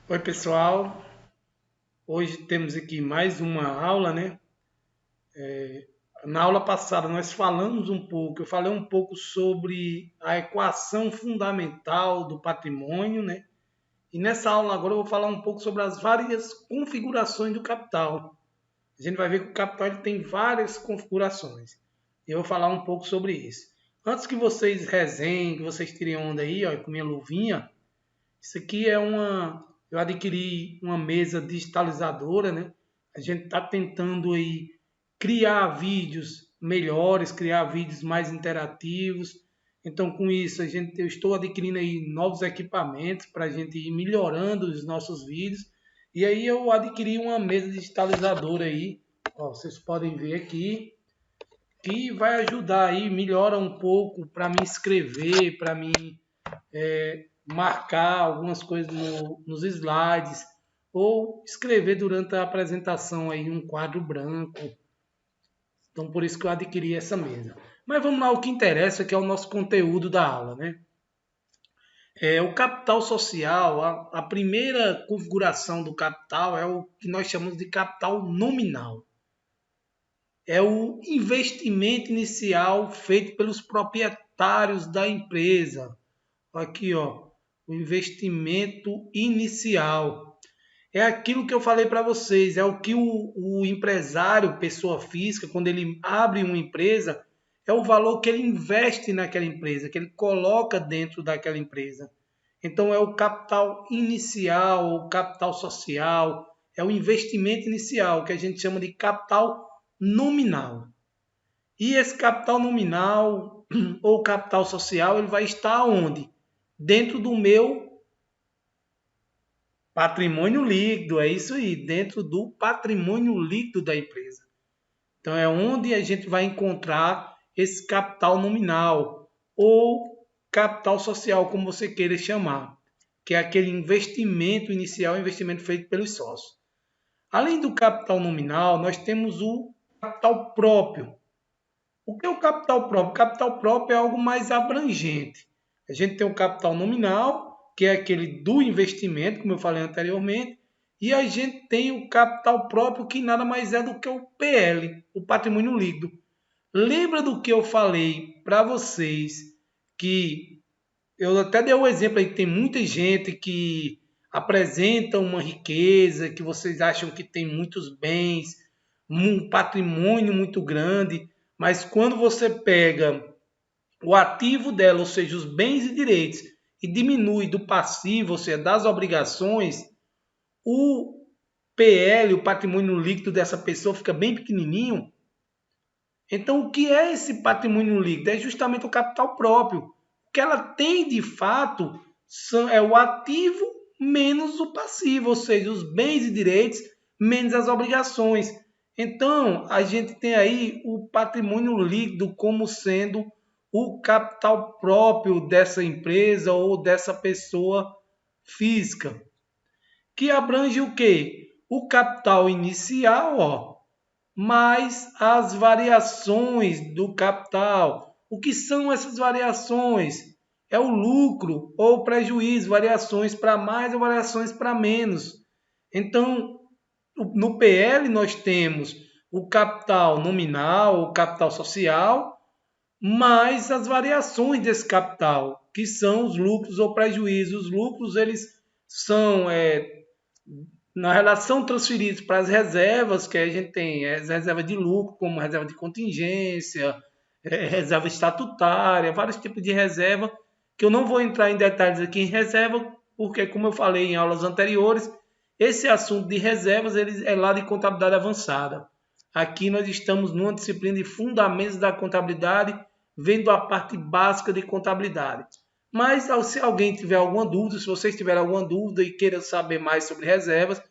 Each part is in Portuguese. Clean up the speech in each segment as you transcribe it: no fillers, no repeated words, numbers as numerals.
Oi, pessoal. Hoje temos aqui mais uma aula, né? Na aula passada nós falamos um pouco, eu falei um pouco sobre a equação fundamental do patrimônio, né? E nessa aula agora eu vou falar um pouco sobre as várias configurações do capital. A gente vai ver que o capital ele tem várias configurações. E eu vou falar um pouco sobre isso. Antes que vocês resenhem, que vocês tirem onda aí, ó, com minha luvinha, isso aqui é uma. Eu adquiri uma mesa digitalizadora, né? A gente está tentando aí criar vídeos melhores, criar vídeos mais interativos. Então, com isso, eu estou adquirindo aí novos equipamentos para a gente ir melhorando os nossos vídeos. E aí eu adquiri uma mesa digitalizadora aí, ó, vocês podem ver aqui, que vai ajudar aí, melhora um pouco para mim escrever, para mim marcar algumas coisas nos slides ou escrever durante a apresentação aí um quadro branco. Então por isso que eu adquiri essa mesa. Mas vamos lá, o que interessa que é o nosso conteúdo da aula, né? O capital social, a primeira configuração do capital é o que nós chamamos de capital nominal. É o investimento inicial feito pelos proprietários da empresa. Aqui, ó, o investimento inicial. É aquilo que eu falei para vocês, é o que o empresário, pessoa física, quando ele abre uma empresa, é o valor que ele investe naquela empresa, que ele coloca dentro daquela empresa. Então é o capital inicial, o capital social, é o investimento inicial, que a gente chama de capital nominal. E esse capital nominal ou capital social, ele vai estar onde? Dentro do meu patrimônio líquido, é isso aí, dentro do patrimônio líquido da empresa. Então é onde a gente vai encontrar esse capital nominal ou capital social, como você queira chamar, que é aquele investimento inicial, investimento feito pelos sócios. Além do capital nominal, nós temos o capital próprio. O que é o capital próprio? O capital próprio é algo mais abrangente. A gente tem o capital nominal, que é aquele do investimento, como eu falei anteriormente, e a gente tem o capital próprio, que nada mais é do que o PL, o patrimônio líquido. Lembra do que eu falei para vocês, que eu até dei o um exemplo aí, que tem muita gente que apresenta uma riqueza, que vocês acham que tem muitos bens, um patrimônio muito grande, mas quando você pega o ativo dela, ou seja, os bens e direitos, e diminui do passivo, ou seja, das obrigações, o PL, o patrimônio líquido dessa pessoa fica bem pequenininho. Então, o que é esse patrimônio líquido? É justamente o capital próprio. O que ela tem de fato é o ativo menos o passivo, ou seja, os bens e direitos menos as obrigações. Então, a gente tem aí o patrimônio líquido como sendo o capital próprio dessa empresa ou dessa pessoa física, que abrange o quê? O capital inicial, ó, mais as variações do capital. O que são essas variações? É o lucro ou prejuízo, variações para mais ou variações para menos. Então, no PL nós temos o capital nominal, o capital social, mais as variações desse capital, que são os lucros ou prejuízos. Os lucros eles são na relação transferidos para as reservas, que a gente tem as reservas de lucro, como reserva de contingência, reserva estatutária, vários tipos de reserva, que eu não vou entrar em detalhes aqui em reserva, porque, como eu falei em aulas anteriores, esse assunto de reservas ele é lá de contabilidade avançada. Aqui nós estamos numa disciplina de fundamentos da contabilidade, vendo a parte básica de contabilidade. Mas se alguém tiver alguma dúvida, se vocês tiverem alguma dúvida e queiram saber mais sobre reservas,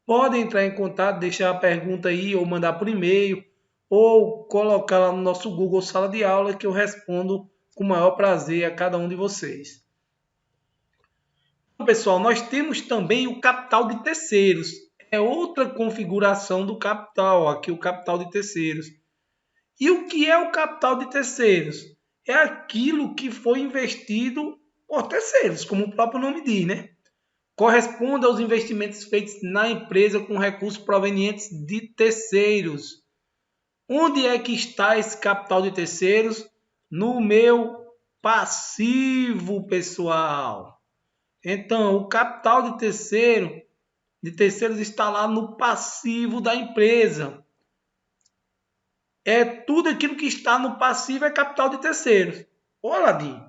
podem entrar em contato, deixar a pergunta aí ou mandar por e-mail ou colocar lá no nosso Google Sala de Aula que eu respondo com o maior prazer a cada um de vocês. Então, pessoal, nós temos também o capital de terceiros. É outra configuração do capital, aqui o capital de terceiros. E o que é o capital de terceiros? É aquilo que foi investido por terceiros, como o próprio nome diz, né? corresponde aos investimentos feitos na empresa com recursos provenientes de terceiros. Onde é que está esse capital de terceiros? No meu passivo, pessoal. Então, o capital de terceiros está lá no passivo da empresa. Tudo aquilo que está no passivo é capital de terceiros. Ô, Aladim,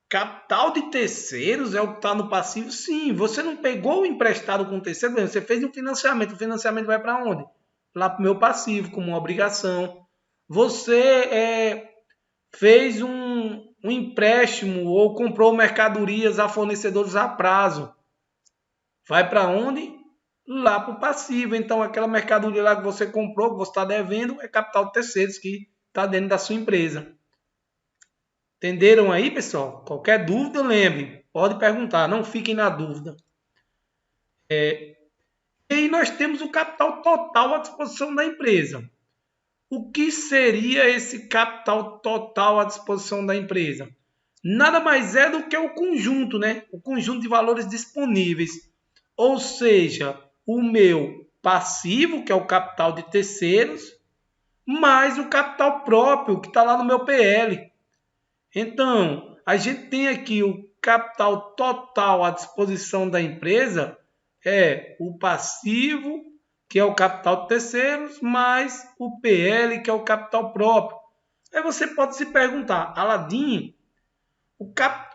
capital de terceiros é o que está no passivo? Sim, você não pegou o emprestado com terceiro, você fez um financiamento. O financiamento vai para onde? Lá para o meu passivo, como uma obrigação. Você fez um empréstimo ou comprou mercadorias a fornecedores a prazo. Vai para onde? Lá para o passivo. Então, aquela mercadoria lá que você comprou, que você está devendo, é capital de terceiros que está dentro da sua empresa. Entenderam aí, pessoal? Qualquer dúvida, lembre, pode perguntar, não fiquem na dúvida. E aí nós temos o capital total à disposição da empresa. O que seria esse capital total à disposição da empresa? Nada mais é do que o conjunto, né? O conjunto de valores disponíveis. Ou seja, o meu passivo, que é o capital de terceiros, mais o capital próprio, que está lá no meu PL. Então, a gente tem aqui o capital total à disposição da empresa, é o passivo, que é o capital de terceiros, mais o PL, que é o capital próprio. Aí você pode se perguntar, Aladim,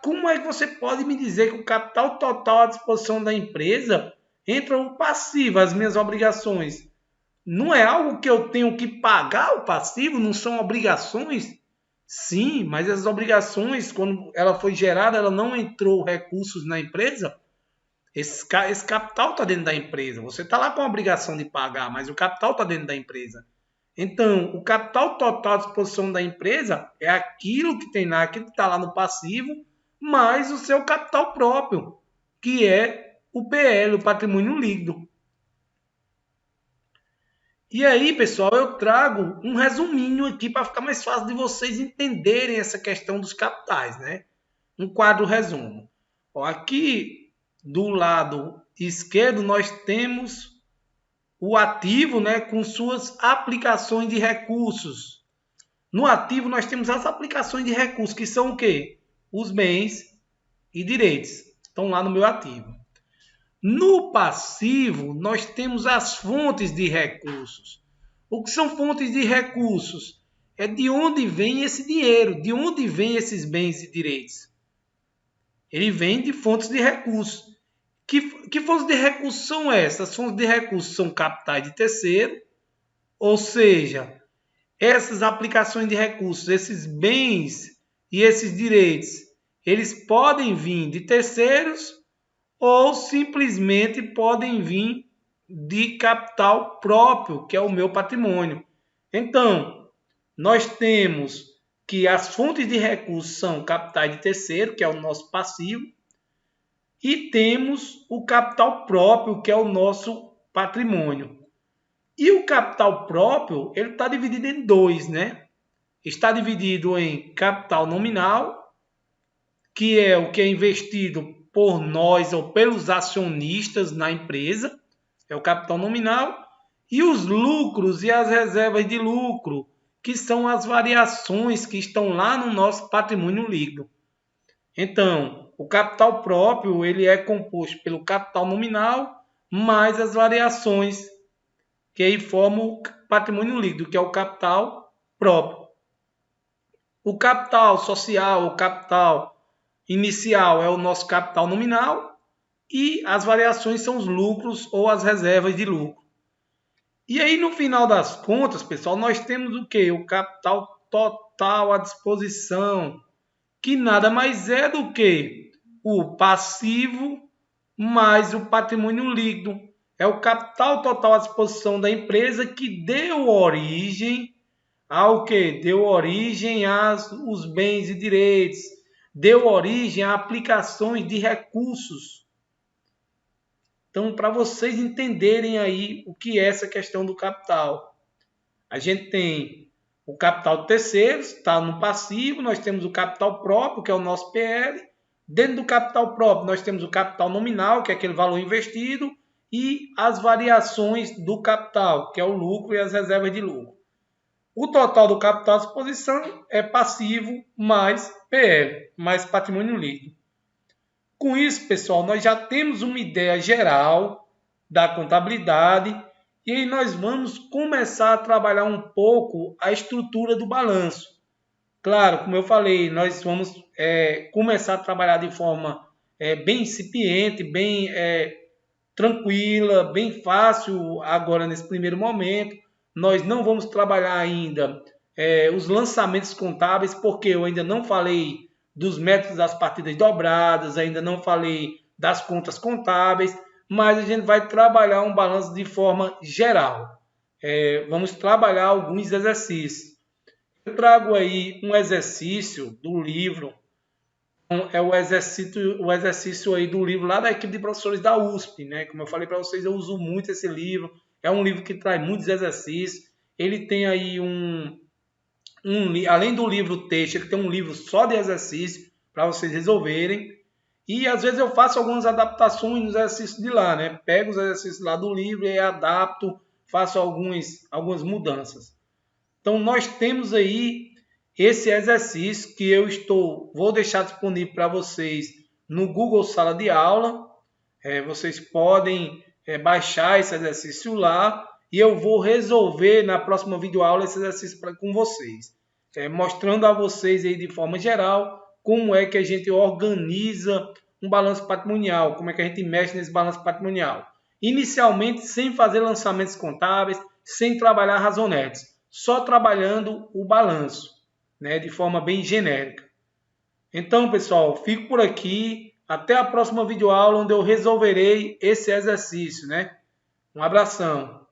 como é que você pode me dizer que o capital total à disposição da empresa entra o passivo, as minhas obrigações? Não é algo que eu tenho que pagar o passivo? Não são obrigações? Sim, mas essas obrigações, quando ela foi gerada, ela não entrou recursos na empresa. Esse capital está dentro da empresa. Você está lá com a obrigação de pagar, mas o capital está dentro da empresa. Então, o capital total à disposição da empresa é aquilo que tem lá, aquilo que está lá no passivo, mais o seu capital próprio, que é o PL, o patrimônio líquido. E aí, pessoal, eu trago um resuminho aqui para ficar mais fácil de vocês entenderem essa questão dos capitais, né? Um quadro resumo. Ó, aqui do lado esquerdo nós temos o ativo, né, com suas aplicações de recursos. No ativo nós temos as aplicações de recursos, que são o quê? Os bens e direitos. Estão lá no meu ativo. No passivo, nós temos as fontes de recursos. O que são fontes de recursos? É de onde vem esse dinheiro, de onde vem esses bens e direitos. Ele vem de fontes de recursos. Que fontes de recursos são essas? As fontes de recursos são capitais de terceiro, ou seja, essas aplicações de recursos, esses bens e esses direitos, eles podem vir de terceiros ou simplesmente podem vir de capital próprio, que é o meu patrimônio. Então, nós temos que as fontes de recursos são capitais de terceiro, que é o nosso passivo, e temos o capital próprio, que é o nosso patrimônio. E o capital próprio, ele está dividido em dois, né? Está dividido em capital nominal, que é o que é investido por nós ou pelos acionistas na empresa, é o capital nominal, e os lucros e as reservas de lucro, que são as variações que estão lá no nosso patrimônio líquido. Então, o capital próprio ele é composto pelo capital nominal mais as variações, que aí formam o patrimônio líquido, que é o capital próprio. O capital social, o capital inicial é o nosso capital nominal e as variações são os lucros ou as reservas de lucro. E aí, no final das contas, pessoal, nós temos o quê? O capital total à disposição, que nada mais é do que o passivo mais o patrimônio líquido. É o capital total à disposição da empresa que deu origem ao que? Deu origem aos bens e direitos, deu origem a aplicações de recursos. Então, para vocês entenderem aí o que é essa questão do capital, a gente tem o capital de terceiros, está no passivo, nós temos o capital próprio, que é o nosso PL, Dentro do capital próprio, nós temos o capital nominal, que é aquele valor investido, e as variações do capital, que é o lucro e as reservas de lucro. O total do capital à disposição é passivo mais PL, mais patrimônio líquido. Com isso, pessoal, nós já temos uma ideia geral da contabilidade e aí nós vamos começar a trabalhar um pouco a estrutura do balanço. Claro, como eu falei, nós vamos começar a trabalhar de forma bem incipiente, bem tranquila, bem fácil agora nesse primeiro momento. Nós não vamos trabalhar ainda os lançamentos contábeis, porque eu ainda não falei dos métodos das partidas dobradas, ainda não falei das contas contábeis, mas a gente vai trabalhar um balanço de forma geral. Vamos trabalhar alguns exercícios. Eu trago aí um exercício do livro, é o exercício aí do livro lá da equipe de professores da USP, né? Como eu falei para vocês, eu uso muito esse livro. É um livro que traz muitos exercícios. Ele tem aí além do livro texto, ele tem um livro só de exercício para vocês resolverem. E às vezes eu faço algumas adaptações nos exercícios de lá, né? Pego os exercícios lá do livro e adapto, faço algumas mudanças. Então nós temos aí esse exercício que vou deixar disponível para vocês no Google Sala de Aula. Vocês podem baixar esse exercício lá e eu vou resolver na próxima videoaula esse exercício com vocês, mostrando a vocês aí de forma geral como é que a gente organiza um balanço patrimonial, como é que a gente mexe nesse balanço patrimonial. Inicialmente sem fazer lançamentos contábeis, sem trabalhar razonetes, só trabalhando o balanço, né, de forma bem genérica. Então, pessoal, fico por aqui. Até a próxima videoaula, onde eu resolverei esse exercício, né? Um abração.